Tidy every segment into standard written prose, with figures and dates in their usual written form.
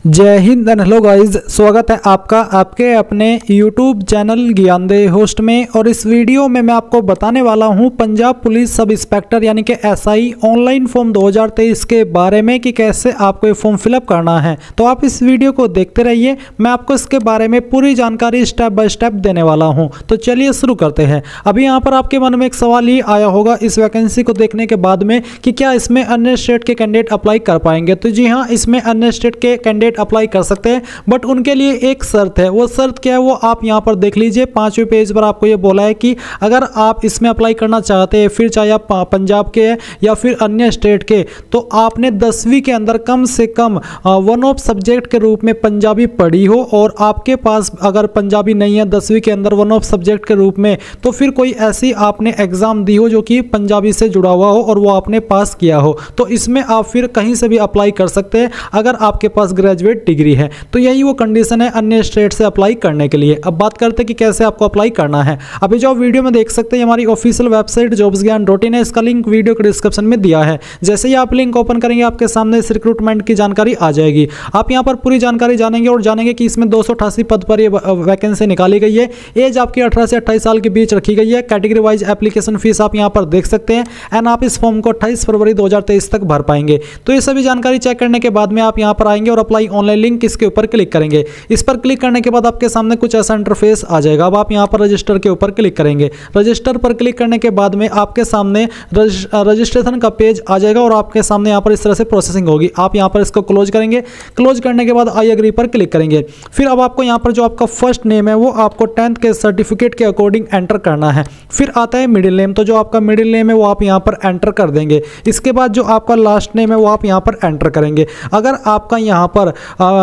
जय Hind and hello guys, स्वागत है आपका आपके अपने YouTube चैनल ज्ञानदेह होस्ट में। और इस वीडियो में मैं आपको बताने वाला हूं पंजाब पुलिस सब इंस्पेक्टर यानी कि SI ऑनलाइन फॉर्म 2023 के बारे में कि कैसे आपको ये फॉर्म फिलअप करना है। तो आप इस वीडियो को देखते रहिए, मैं आपको इसके बारे में पूरी जानकारी स्टेप बाय स्टेप देने वाला हूँ। तो चलिए शुरू करते हैं। अभी यहाँ पर आपके मन में एक सवाल ही आया होगा इस वैकेंसी को देखने के बाद में कि क्या इसमें अन्य स्टेट के कैंडिडेट अप्लाई कर पाएंगे। तो जी हाँ, इसमें अन्य स्टेट के कैंडिडेट अप्लाई कर सकते हैं, बट उनके लिए एक शर्त है। वो शर्त क्या है वो आप यहां पर देख लीजिए। 5वें पेज पर आपको ये बोला है कि अगर आप इसमें अप्लाई करना चाहते हैं, फिर चाहे आप पंजाब के हैं या फिर अन्य स्टेट के, तो आपने 10वीं के अंदर कम से कम वन ऑफ सब्जेक्ट के रूप में पंजाबी पढ़ी हो। और आपके पास अगर पंजाबी नहीं है 10वीं के अंदर वन ऑफ सब्जेक्ट के रूप में, तो फिर कोई ऐसी आपने एग्जाम दी हो जो कि पंजाबी से जुड़ा हुआ हो और वो आपने पास किया हो, तो इसमें आप फिर कहीं से भी अप्लाई कर सकते हैं अगर आपके पास ग्रेजुएट डिग्री है। तो यही वो कंडीशन है अन्य स्टेट से अप्लाई करने के लिए। अब बात करते हैं कि कैसे आपको अप्लाई करना है। अभी जो वीडियो में देख सकते हैं हमारी ऑफिशियल वेबसाइट jobsgyan.in है, इसका लिंक वीडियो के डिस्क्रिप्शन में दिया है। जैसे ही आप लिंक ओपन करेंगे आपके सामने इस रिक्रूटमेंट की जानकारी आ जाएगी। आप यहां पर पूरी जानकारी जानेंगे और जानेंगे कि इसमें 288 पद पर ये वैकेंसी निकाली गई है। एज आपकी 18 से 28 साल के बीच रखी गई है। कैटेगरी वाइज एप्लीकेशन फीस आप यहां पर देख सकते हैं एंड आप इस फॉर्म को 28 फरवरी 2023 तक भर पाएंगे। तो ये सभी जानकारी चेक करने के बाद में आप यहां पर आएंगे और अप्लाई ऑनलाइन लिंक इसके ऊपर क्लिक करेंगे। इस पर क्लिक करने के बाद आपके सामने कुछ ऐसा इंटरफेस आ जाएगा। अब आप यहां पर रजिस्टर के ऊपर क्लिक करेंगे। रजिस्टर पर क्लिक करने के बाद में आपके सामने रजिस्ट्रेशन का पेज आ जाएगा और आपके सामने यहां पर इस तरह से प्रोसेसिंग होगी। आप यहां पर इसको क्लोज करेंगे। क्लोज करने के बाद आई एग्री पर क्लिक करेंगे। फिर अब आपको यहां पर जो आपका फर्स्ट नेम है वो आपको 10th के सर्टिफिकेट के अकॉर्डिंग एंटर करना है। फिर आता है मिडिल नेम, तो जो आपका मिडिल नेम है वो आप यहां पर एंटर कर देंगे। इसके बाद जो आपका लास्ट नेम है वो आप यहां पर एंटर करेंगे। अगर आपका यहां पर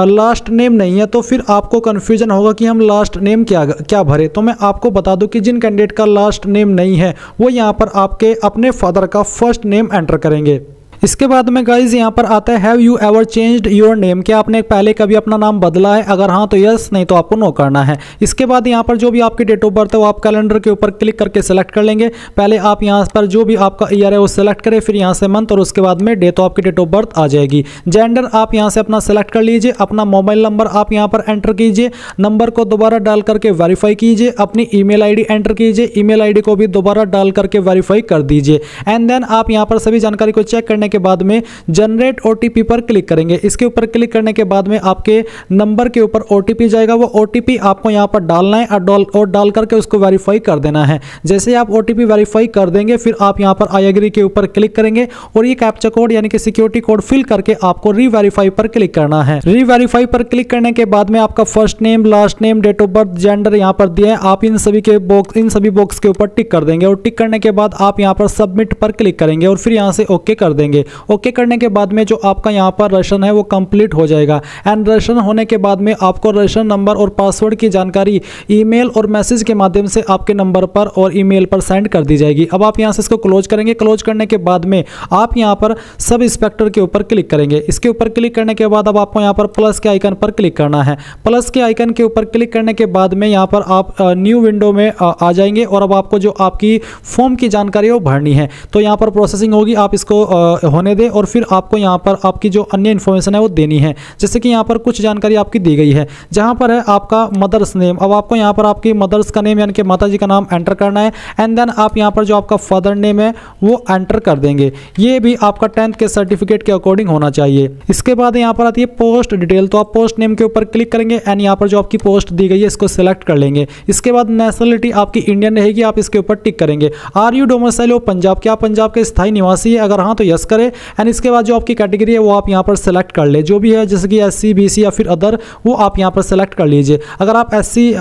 लास्ट नेम नहीं है तो फिर आपको कंफ्यूजन होगा कि हम लास्ट नेम क्या भरे। तो मैं आपको बता दूं कि जिन कैंडिडेट का लास्ट नेम नहीं है वो यहां पर आपके अपने फादर का फर्स्ट नेम एंटर करेंगे। इसके बाद में गाइज यहाँ पर आता है have you ever changed your name, क्या आपने पहले कभी अपना नाम बदला है? अगर हाँ तो यस, नहीं तो आपको नो करना है। इसके बाद यहाँ पर जो भी आपकी डेट ऑफ बर्थ है वो आप कैलेंडर के ऊपर क्लिक करके सिलेक्ट कर लेंगे। पहले आप यहाँ पर जो भी आपका ईयर है वो सिलेक्ट करें, फिर यहाँ से मंथ और उसके बाद में डे, तो आपकी डेट ऑफ बर्थ आ जाएगी। जेंडर आप यहाँ से अपना सेलेक्ट कर लीजिए। अपना मोबाइल नंबर आप यहाँ पर एंटर कीजिए। नंबर को दोबारा डाल करके वेरीफाई कीजिए। अपनी ईमेल आईडी एंटर कीजिए। ईमेल आईडी को भी दोबारा डाल करके वेरीफाई कर दीजिए। एंड देन आप यहाँ पर सभी जानकारी को चेक करने के बाद में जनरेट OTP पर क्लिक करेंगे। इसके ऊपर क्लिक करने के बाद में आपके नंबर के ऊपर OTP जाएगा। वो OTP आपको यहाँ पर डालना है और डाल करके उसको वेरीफाई कर देना है। जैसे ही आप OTP वेरीफाई कर देंगे फिर आप यहाँ पर आई एग्री के ऊपर क्लिक करेंगे और ये कैप्चा कोड यानी कि सिक्योरिटी कोड फिल करके आपको रीवेरीफाई पर क्लिक करना है। रीवेरीफाई पर क्लिक करने के बाद में आपका first name, last name, date of birth, gender यहाँ पर दिया है। आप इन सभी बॉक्स के ऊपर टिक कर देंगे और टिक करने के बाद आप यहाँ पर सबमिट पर क्लिक करेंगे और फिर यहाँ से ओके कर देंगे। ओके करने के बाद में जो आपका यहाँ पर रजिस्ट्रेशन है वो कंप्लीट हो जाएगा। एंड रजिस्ट्रेशन होने के बाद में आपको रजिस्ट्रेशन नंबर और पासवर्ड की जानकारी ईमेल और मैसेज के माध्यम से आपके नंबर पर और ईमेल पर सेंड कर दी जाएगी। अब आप यहाँ से इसको क्लोज करेंगे। क्लोज करने के बाद में आप यहाँ पर सब इंस्पेक्टर के ऊपर क्लिक करेंगे। इसके ऊपर क्लिक करने के बाद अब आपको यहाँ पर प्लस के आइकन पर क्लिक करना है। प्लस के आइकन के ऊपर क्लिक करने के बाद में यहाँ पर आप न्यू विंडो में आ जाएंगे और अब आपको जो आपकी फॉर्म की जानकारी है वो भरनी है। तो यहाँ पर प्रोसेसिंग होगी, आप इसको होने दें और फिर आपको यहाँ पर आपकी जो अन्य इन्फॉर्मेशन है वो देनी है। जैसे कि यहाँ पर कुछ जानकारी आपकी दी गई है। जहाँ पर है आपका मदर्स नेम, अब आपको यहाँ पर आपकी मदर्स का नेम यानी कि माता जी का नाम एंटर करना है। एंड देन आप यहाँ पर जो आपका फादर नेम है वो एंटर कर देंगे। ये भी आपका 10th के सर्टिफिकेट के अकॉर्डिंग होना चाहिए। इसके बाद यहाँ पर आती है पोस्ट डिटेल, तो आप पोस्ट नेम के ऊपर क्लिक करेंगे एंड यहाँ पर जो आपकी पोस्ट दी गई है इसको सिलेक्ट कर लेंगे। इसके बाद नेशनलिटी आपकी इंडियन रहेगी, आप इसके ऊपर टिक करेंगे। Are you domicile of Punjab, क्या आप पंजाब के स्थायी निवासी है? अगर हाँ तो यस करें। एंड इसके बाद जो आपकी कैटेगरी है वो आप यहाँ पर सेलेक्ट कर ले, जो भी है जैसे कि SC BC या फिर अदर, वो आप यहाँ पर सेलेक्ट कर लीजिए। अगर आप SC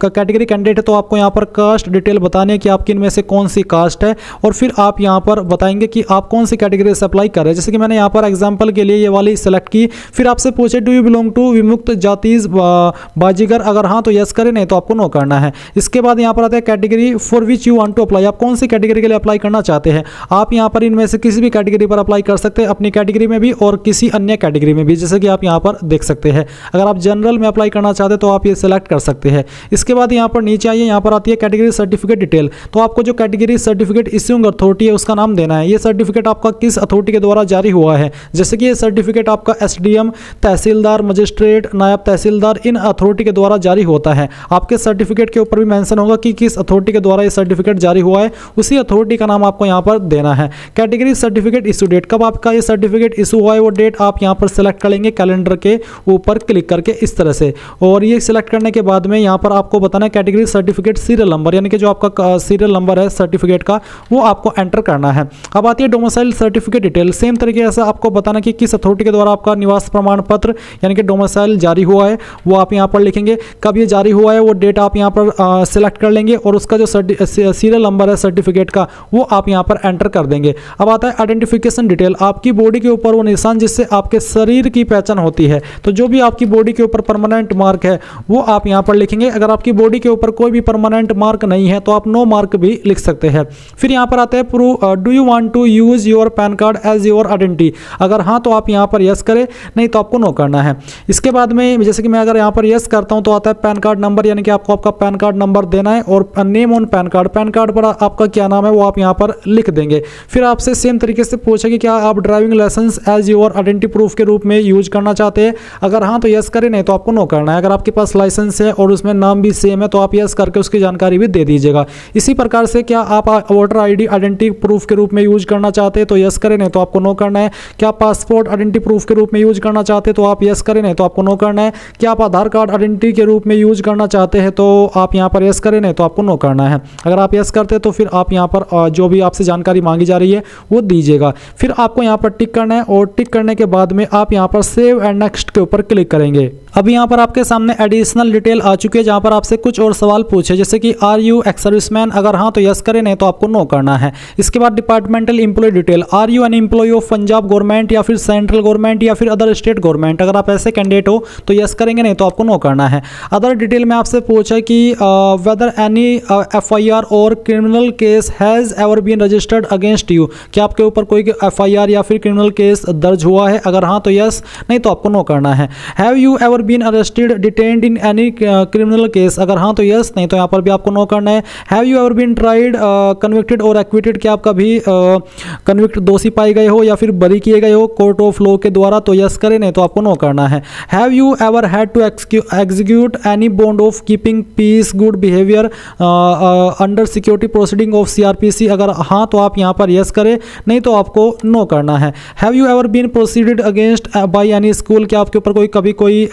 कैटेगरी कैंडिडेट है तो आपको यहाँ पर कास्ट डिटेल बताने हैं कि आपकी इनमें से कौन सी कास्ट है और फिर आप यहाँ पर बताएंगे कि आप कौन सी कैटेगरी से अप्लाई कर रहे हैं। जैसे कि मैंने यहाँ पर एग्जाम्पल के लिए ये वाली सेलेक्ट की। फिर आपसे पूछे डू यू बिलोंग टू विमुक्त जातीज बाजीगर, अगर हाँ तो यस करें, नहीं तो आपको नो करना है। इसके बाद यहाँ पर आता है category for which you want to apply, आप कौन सी कैटेगरी के लिए अप्लाई करना चाहते हैं। आप यहाँ पर इनमें से किसी भी कैटेगरी पर अप्लाई कर सकते हैं अपनी कैटेगरी में भी और किसी अन्य कैटेगरी में भी, जैसे कि आप यहाँ पर देख सकते हैं। अगर आप जनरल में अप्लाई करना चाहते हैं तो आप ये सिलेक्ट कर सकते हैं। इसके बाद यहाँ पर नीचे आइए, यहाँ पर आती है कैटेगरी सर्टिफिकेट डिटेल। तो आपको जो कैटेगरी सर्टिफिकेट इश्यूइंग अथॉरिटी है उसका नाम देना है। ये सर्टिफिकेट आपका किस अथॉरिटी के द्वारा जारी हुआ है, जैसे कि ये सर्टिफिकेट आपका एसडीएम, तहसीलदार, मजिस्ट्रेट, नायब तहसीलदार, इन अथॉरिटी के द्वारा जारी होता है। आपके सर्टिफिकेट के ऊपर भी मेंशन होगा कि किस अथॉरिटी के द्वारा ये सर्टिफिकेट जारी हुआ है, उसी अथॉरिटी का नाम आपको यहाँ पर देना है। कैटेगरी सर्टिफिकेट इशू डेट, कब आपका ये सर्टिफिकेट इशू हुआ है वो डेट आप यहाँ पर सिलेक्ट कर लेंगे कैलेंडर के ऊपर क्लिक करके इस तरह से। और ये सिलेक्ट करने के बाद में यहाँ पर आपको बताना है कैटेगरी सर्टिफिकेट सीरियल नंबर, यानी कि जो आपका सीरियल नंबर है सर्टिफिकेट का वो आपको एंटर करना है। अब आती है डोमिसाइल सर्टिफिकेट डिटेल। सेम तरीके से आपको बताना कि किस अथॉरिटी के द्वारा आपका निवास प्रमाण पत्र यानी कि डोमिसाइल जारी हुआ है वो आप यहाँ पर लिखेंगे। कब ये जारी हुआ है वो डेट आप यहाँ पर सिलेक्ट कर लेंगे और उसका जो सीरियल नंबर है सर्टिफिकेट का वो आप यहाँ पर एंटर कर देंगे। अब आता है आइडेंटिफिकेशन डिटेल, आपकी बॉडी के ऊपर वो निशान जिससे आपके शरीर की पहचान होती है। तो जो भी आपकी बॉडी के ऊपर परमानेंट मार्क है वो आप यहाँ पर लिखेंगे। अगर आपकी बॉडी के ऊपर कोई भी परमानेंट मार्क नहीं है तो आप नो मार्क भी लिख सकते हैं। फिर यहाँ पर आता है prove, do you want to use your PAN card as your identity. अगर हाँ तो आप यहाँ पर यस करें, नहीं तो आपको नो करना है। इसके बाद में जैसे कि मैं अगर यहाँ पर यस करता हूँ तो आता है पैन कार्ड नंबर, यानी कि आपको आपका पैन कार्ड नंबर देना है और name on pan card, PAN card पर आपका क्या नाम है वो आप यहाँ पर लिख देंगे। फिर आपसे सेम तरीके से पूछे कि क्या आप driving licence as your identity proof के रूप में यूज करना चाहते हैं। अगर हाँ तो यस करें, नहीं तो आपको नो करना है। अगर आपके पास लाइसेंस है और उसमें नाम भी सेम है तो आप यस करके उसकी जानकारी भी दे दीजिएगा। इसी प्रकार से क्या आप वोटर आईडी आइडेंटिटी प्रूफ के रूप में यूज करना चाहते हैं तो यस करें, नहीं तो आपको नो करना है। क्या आप पासपोर्ट आइडेंटिटी प्रूफ के रूप में यूज करना चाहते हैं तो आप यस करें, नहीं तो आपको नो करना है। क्या आप आधार कार्ड आइडेंटिटी के रूप में यूज करना चाहते हैं तो आप यहाँ पर यस करें, नहीं तो आपको नो करना है। अगर आप यस करते हैं तो फिर आप यहाँ पर जो भी आपसे जानकारी मांगी जा रही है वो दीजिएगा। फिर आपको यहाँ पर टिक करना है और टिक करने के बाद में आप यहाँ पर सेव एंड नेक्स्ट के ऊपर क्लिक करेंगे। अब यहाँ पर आपके सामने एडिशनल डिटेल आ चुकी है जहाँ पर आपसे कुछ और सवाल पूछे, जैसे कि आर यू एक्स सर्विसमैन। अगर हाँ तो यस करें, नहीं तो आपको नो करना है। इसके बाद departmental employee detail, are you an employee of Punjab government या फिर सेंट्रल गवर्नमेंट या फिर अदर स्टेट गवर्नमेंट। अगर आप ऐसे कैंडिडेट हो तो यस करेंगे, नहीं तो आपको नो करना है। अदर डिटेल में आपसे पूछा कि whether any FIR or criminal case has ever been registered against you. क्या आपके ऊपर कोई एफआईआर या फिर क्रिमिनल केस दर्ज हुआ है। अगर हाँ तो यस, नहीं तो आपको नो करना है। Have you ever been arrested detained in any criminal case. अगर हाँ तो यस, नहीं तो यहाँ पर भी आपको नो करना है। Have you ever been tried convicted or acquitted. क्या आप कभी कन्विक्ट दोषी पाए गए हो या फिर बरी किए गए हो कोर्ट ऑफ लॉ के द्वारा तो यस करें, नहीं तो आपको नो करना है। Have you ever had to execute any bond of keeping peace good behaviour under security proceeding of CrPC. अगर हाँ तो आप यहाँ पर यस करें, नहीं तो आपको नो करना है। Have you ever been proceeded against by any school. क्या आपके ऊपर कभी कोई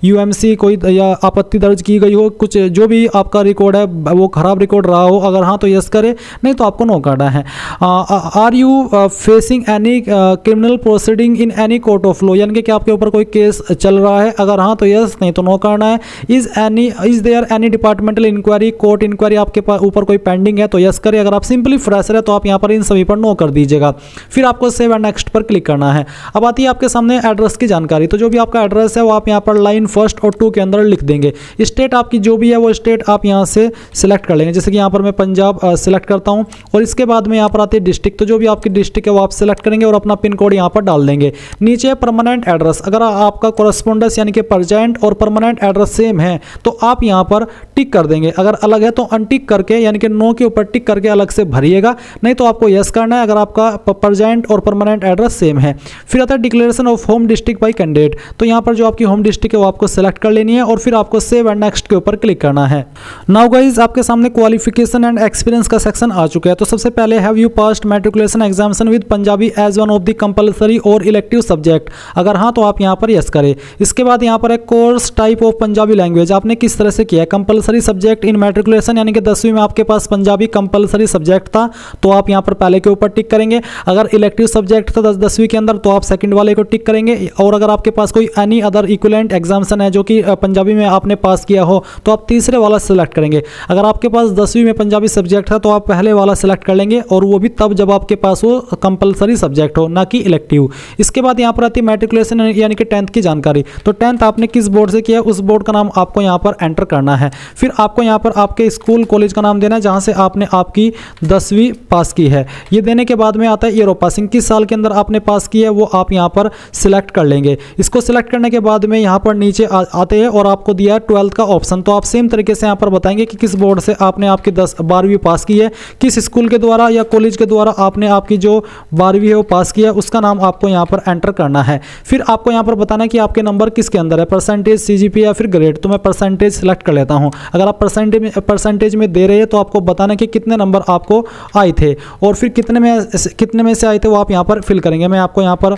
यूएमसी कोई या आपत्ति दर्ज की गई हो, कुछ जो भी आपका रिकॉर्ड है वो खराब रिकॉर्ड रहा हो। अगर हाँ तो यस करें, नहीं तो आपको नो करना है। Are you facing any criminal proceeding in any court of law, यानी कि क्या आपके ऊपर कोई केस चल रहा है। अगर हाँ तो यस, नहीं तो नो करना है। Is there any departmental inquiry court inquiry आपके ऊपर कोई पेंडिंग है तो यस करें। अगर आप सिंपली फ्रेशर है तो आप यहाँ पर इन सभी पर नो कर दीजिएगा। फिर आपको सेव एंड नेक्स्ट पर क्लिक करना है। अब आती है आपके सामने एड्रेस की जानकारी। तो जो भी आपका एड्रेस है वो आप यहाँ पर लाइन 1 और 2 के अंदर लिख देंगे। स्टेट आपकी जो भी है वो स्टेट आप यहाँ से सिलेक्ट कर लेंगे। जैसे कि यहाँ पर मैं पंजाब सिलेक्ट करता हूँ और इसके बाद में यहाँ पर आती है डिस्ट्रिक्ट। तो जो भी आपकी डिस्ट्रिक्ट है वो आप सिलेक्ट करेंगे और अपना पिन कोड यहाँ पर डाल देंगे। नीचे परमानेंट एड्रेस, अगर आपका कोरेस्पोंडेंस यानी कि परजेंट और परमानेंट एड्रेस सेम है तो आप यहाँ पर टिक कर देंगे। अगर अलग है तो अनटिक करके यानी कि नो के ऊपर टिक करके अलग से भरिएगा, नहीं तो आपको यस करना है अगर आपका परजेंट और परमानेंट एड्रेस सेम है। फिर आता है declaration of home district by candidate. तो यहाँ पर जो आपकी होम डिस्ट्रिक्ट है वो आपको सेलेक्ट कर लेनी है और फिर आपको सेव एंड नेक्स्ट के ऊपर क्लिक करना है। नाउ गाइस आपके सामने क्वालिफिकेशन एंड एक्सपीरियंस का सेक्शन आ चुका है। तो सबसे पहले have you passed matriculation examination with Punjabi as one of the compulsory or elective subject. अगर हाँ तो आप यहाँ पर यस करें। इसके बाद यहाँ पर एक course type of Punjabi language आपने किस तरह से किया। कंपलसरी सब्जेक्ट इन मैट्रिकुलेशन यानी कि 10वीं में आपके पास पंजाबी कंपलसरी सब्जेक्ट था तो आप यहाँ पर पहले के ऊपर टिक करेंगे। अगर इलेक्टिव सब्जेक्ट था 10वीं के अंदर तो आप सेकंड वाले को टिक करेंगे। और अगर आपके पास कोई एनी अदर इक्विवेलेंट एग्जामिनेशन है जो कि पंजाबी में आपने पास किया हो तो आप तीसरे वाला सिलेक्ट करेंगे। अगर आपके पास 10वीं में पंजाबी सब्जेक्ट है तो आप पहले वाला सिलेक्ट कर लेंगे, और वो भी तब जब आपके पास वो कंपलसरी सब्जेक्ट हो, ना कि इलेक्टिव। इसके बाद यहाँ पर आती है मैट्रिकुलेशन यानी कि 10th की जानकारी। तो 10th आपने किस बोर्ड से किया, उस बोर्ड का नाम आपको यहाँ पर एंटर करना है। फिर आपको यहाँ पर आपके स्कूल कॉलेज का नाम देना है जहाँ से आपने आपकी 10वीं पास की है। ये देने के बाद में आता है ईयर ऑफ पासिंग, किस साल के अंदर आपने पास की है वो आप यहाँ पर सिलेक्ट कर लेंगे। इसको सिलेक्ट करने के बाद में यहाँ पर नीचे आते हैं और आपको दिया है 12th का ऑप्शन। तो आप सेम तरीके से यहाँ पर बताएंगे कि किस बोर्ड से आपने आपकी 12वीं पास की है, किस स्कूल के द्वारा या कॉलेज के द्वारा आपने आपकी जो 12वीं है वो पास किया है, उसका नाम आपको यहाँ पर एंटर करना है। फिर आपको यहाँ पर बताना है कि आपके नंबर किसके अंदर है, परसेंटेज, सीजीपीए या फिर ग्रेड। तो मैं परसेंटेज सिलेक्ट कर लेता हूँ। अगर आप परसेंटेज में दे रहे हैं तो आपको बताना कि कितने नंबर आपको आए थे, और फिर कितने में से आए थे वो आप यहाँ पर फिल करेंगे। मैं आपको यहाँ पर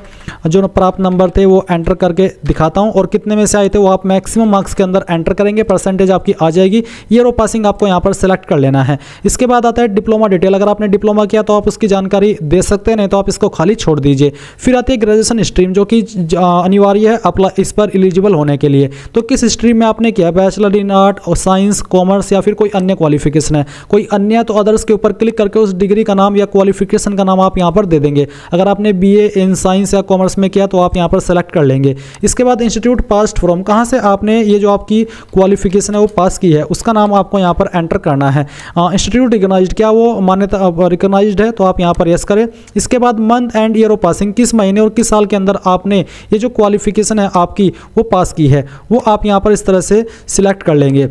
जो प्राप्त नंबर थे वो एंटर करके दिखाता हूँ, और कितने में से आए थे वो आप मैक्सिमम मार्क्स के अंदर एंटर करेंगे, परसेंटेज आपकी आ जाएगी। ईयर ऑफ पासिंग आपको यहाँ पर सिलेक्ट कर लेना है। इसके बाद आता है डिप्लोमा डिटेल। अगर आपने डिप्लोमा किया तो आप उसकी जानकारी दे सकते हैं, नहीं तो आप इसको खाली छोड़ दीजिए। फिर आती है ग्रेजुएशन स्ट्रीम जो कि अनिवार्य है अप्लाई इस पर एलिजिबल होने के लिए। तो किस स्ट्रीम में आपने किया, बैचलर इन आर्ट और साइंस, कॉमर्स या फिर कोई अन्य क्वालिफिकेशन है। कोई अन्य तो अदर्स के ऊपर क्लिक करके उस डिग्री का नाम या क्वालिफिकेशन का नाम आप यहाँ पर दे देंगे। अगर आपने बीए इन साइंस या कॉमर्स में किया तो आप यहाँ पर सेलेक्ट कर लेंगे। इसके बाद इंस्टीट्यूट पास्ड फ्रॉम, कहाँ से आपने ये जो आपकी क्वालिफिकेशन है वो पास की है उसका नाम आपको यहाँ पर एंटर करना है। इंस्टीट्यूट रिकॉग्नाइज्ड, क्या वो मान्यता रिकॉग्नाइज्ड है, तो आप यहाँ पर यस करें। इसके बाद month and year of passing, किस महीने और किस साल के अंदर आपने ये जो क्वालिफिकेशन है आपकी वो पास की है, वो आप यहाँ पर इस तरह से सिलेक्ट कर लेंगे।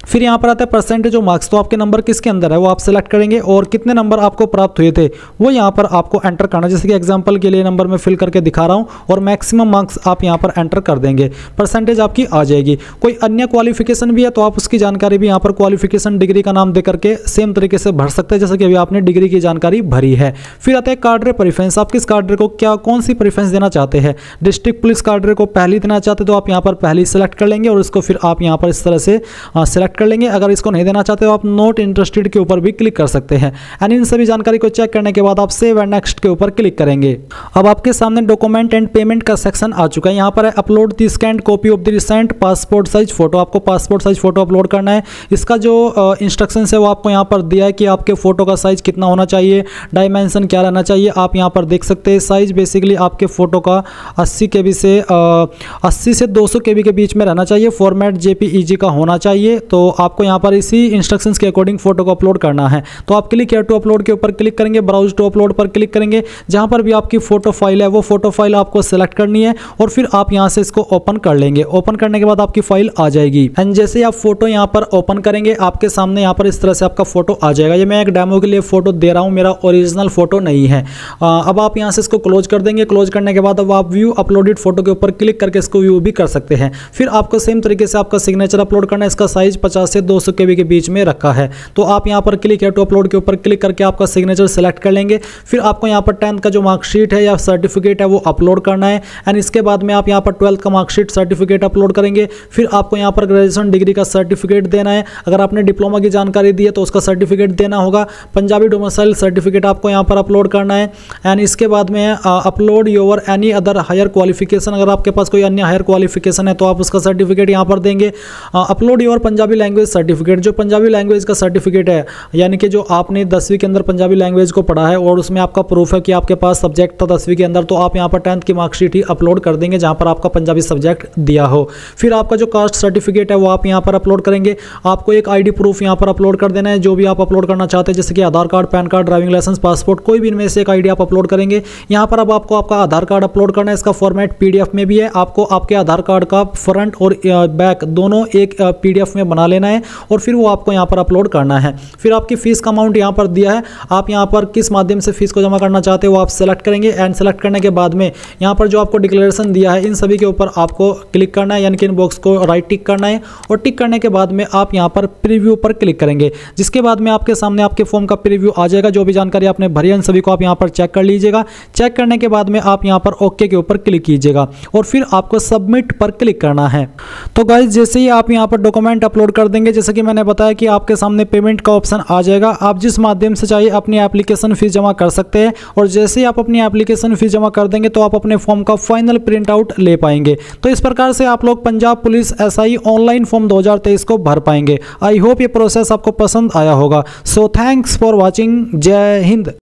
फिर यहाँ पर आता है परसेंटेज ऑफ मार्क्स, तो आपके नंबर किसके अंदर है वो आप सेलेक्ट करेंगे, और कितने नंबर आपको प्राप्त हुए थे वो यहाँ पर आपको एंटर करना। जैसे कि एग्जांपल के लिए नंबर मैं फिल करके दिखा रहा हूँ, और मैक्सिमम मार्क्स आप यहाँ पर एंटर कर देंगे, परसेंटेज आपकी आ जाएगी। कोई अन्य क्वालिफिकेशन भी है तो आप उसकी जानकारी भी यहाँ पर क्वालिफिकेशन डिग्री का नाम दे करके सेम तरीके से भर सकते हैं, जैसे कि अभी आपने डिग्री की जानकारी भरी है। फिर आता है कार्डरे प्रेफरेंस, आप किस कार्डरे को कौन सी प्रेफरेंस देना चाहते हैं। डिस्ट्रिक्ट पुलिस कार्डरे को पहली देना चाहते तो आप यहाँ पर पहली सेलेक्ट कर लेंगे, और इसको फिर आप यहाँ पर इस तरह से सेलेक्ट कर लेंगे। अगर इसको नहीं देना चाहते हो आप नॉट इंटरेस्टेड के ऊपर भी क्लिक कर सकते हैं। एंड इन सभी जानकारी को चेक करने के बाद आप सेव एंड नेक्स्ट के ऊपर क्लिक करेंगे। अब आपके सामने डॉक्यूमेंट एंड पेमेंट का सेक्शन आ चुका है। यहाँ पर है upload the scanned copy of the recent passport size photo, आपको पासपोर्ट साइज फोटो अपलोड करना है। इसका जो इंस्ट्रक्शन है वो आपको यहाँ पर दिया है कि आपके फोटो का साइज कितना होना चाहिए, डायमेंशन क्या रहना चाहिए, आप यहाँ पर देख सकते हैं। साइज बेसिकली आपके फोटो का 80 से 200 KB के बीच में रहना चाहिए। फॉर्मेट JPEG का होना चाहिए। तो आपको यहाँ पर इसी इंस्ट्रक्शंस के अकॉर्डिंग फोटो को अपलोड करना है। तो आप क्लिक हियर टू अपलोड के ऊपर क्लिक करेंगे, ब्राउज टू अपलोड पर क्लिक करेंगे। जहां पर भी आपकी फोटो फाइल है वो फोटो फाइल आपको सेलेक्ट करनी है, और फिर आप यहां से इसको ओपन कर लेंगे। ओपन करने के बाद आपकी फाइल आ जाएगी। एंड जैसे ही आप फोटो यहां पर ओपन करेंगे आपके सामने यहां पर इस तरह से आपका फोटो आ जाएगा। ये मैं एक डेमो के लिए फोटो दे रहा हूं, मेरा ओरिजिनल फोटो नहीं है। अब आप यहां से इसको क्लोज कर देंगे। क्लोज करने के बाद अब आप व्यू अपलोडेड फोटो के ऊपर क्लिक करके इसको व्यू भी कर सकते हैं। फिर आपको सेम तरीके से आपका सिग्नेचर अपलोड करना है। इसका साइज 50 से 200 KB के बीच में रखा है। तो आप यहां पर क्लिक है टू अपलोड के ऊपर क्लिक करके आपका सिग्नेचर सेलेक्ट कर लेंगे। फिर आपको यहां पर 10th का जो मार्कशीट है या सर्टिफिकेट है वो अपलोड करना है। एंड इसके बाद में आप यहां पर 12th का मार्कशीट सर्टिफिकेट अपलोड करेंगे। फिर आपको यहां पर ग्रेजुएशन डिग्री का सर्टिफिकेट देना है। अगर आपने डिप्लोमा की जानकारी दी है तो उसका सर्टिफिकेट देना होगा। पंजाबी डोमिसाइल सर्टिफिकेट आपको यहां पर अपलोड करना है। एंड इसके बाद में upload your any other higher qualification, अगर आपके पास कोई अन्य हायर क्वालिफिकेशन है तो आप उसका सर्टिफिकेट यहां पर देंगे। Upload your Punjabi language certificate, जो पंजाबी लैंग्वेज का सर्टिफिकेट है, यानी कि जो आपने 10वीं के अंदर पंजाबी लैंग्वेज को पढ़ा है और उसमें आपका प्रूफ है कि आपके पास सब्जेक्ट था 10वीं के अंदर, तो आप यहां पर 10th की मार्कशीट ही अपलोड कर देंगे जहां पर आपका पंजाबी सब्जेक्ट दिया हो। फिर आपका जो कास्ट सर्टिफिकेट है वो आप यहां पर अपलोड करेंगे। आपको एक ID प्रूफ यहां पर अपलोड कर देना है, जो भी आप अपलोड करना चाहते हैं, जैसे कि Aadhaar card, PAN card, driving licence, passport, कोई भी इनमें से एक ID आप अपलोड करेंगे। यहां पर अब आपको आपका आधार कार्ड अपलोड करना है। इसका फॉर्मेट PDF में भी है। आपको आपके आधार कार्ड का फ्रंट और बैक दोनों एक PDF में बना लेना है, और फिर वो आपको यहां पर अपलोड करना है। फिर आपकी फीस का अमाउंट यहां पर दिया है, आप यहां पर किस माध्यम से फीस को जमा करना चाहते हो वो आप सेलेक्ट करेंगे। एंड सेलेक्ट करने के बाद में यहां पर जो आपको डिक्लेरेशन दिया है इन सभी के ऊपर आपको क्लिक करना है, यानी कि इन बॉक्स को राइट टिक करना है, और टिक करने के बाद में आप यहां पर प्रीव्यू पर क्लिक करेंगे, जिसके बाद में आपके सामने आपके फॉर्म का प्रीव्यू आ जाएगा। जो भी जानकारी आपने भरी है इन सभी को आप यहां पर चेक कर लीजिएगा। चेक करने के बाद में आप यहां पर ओके के ऊपर क्लिक कीजिएगा, और फिर आपको सबमिट पर क्लिक करना है। तो गाइस जैसे ही आप यहां पर डॉक्यूमेंट अपलोड कर देंगे, जैसे कि मैंने बताया कि आपके सामने पेमेंट का ऑप्शन आ जाएगा। आप जिस माध्यम से चाहिए अपनी एप्लीकेशन फीस जमा कर सकते हैं और जैसे ही आप अपनी एप्लीकेशन फीस जमा कर देंगे तो आप अपने फॉर्म का फाइनल प्रिंट आउट ले पाएंगे। तो इस प्रकार से आप लोग Punjab police SI online form 2023 को भर पाएंगे। आई होप ये प्रोसेस आपको पसंद आया होगा। So thanks for watching. जय हिंद।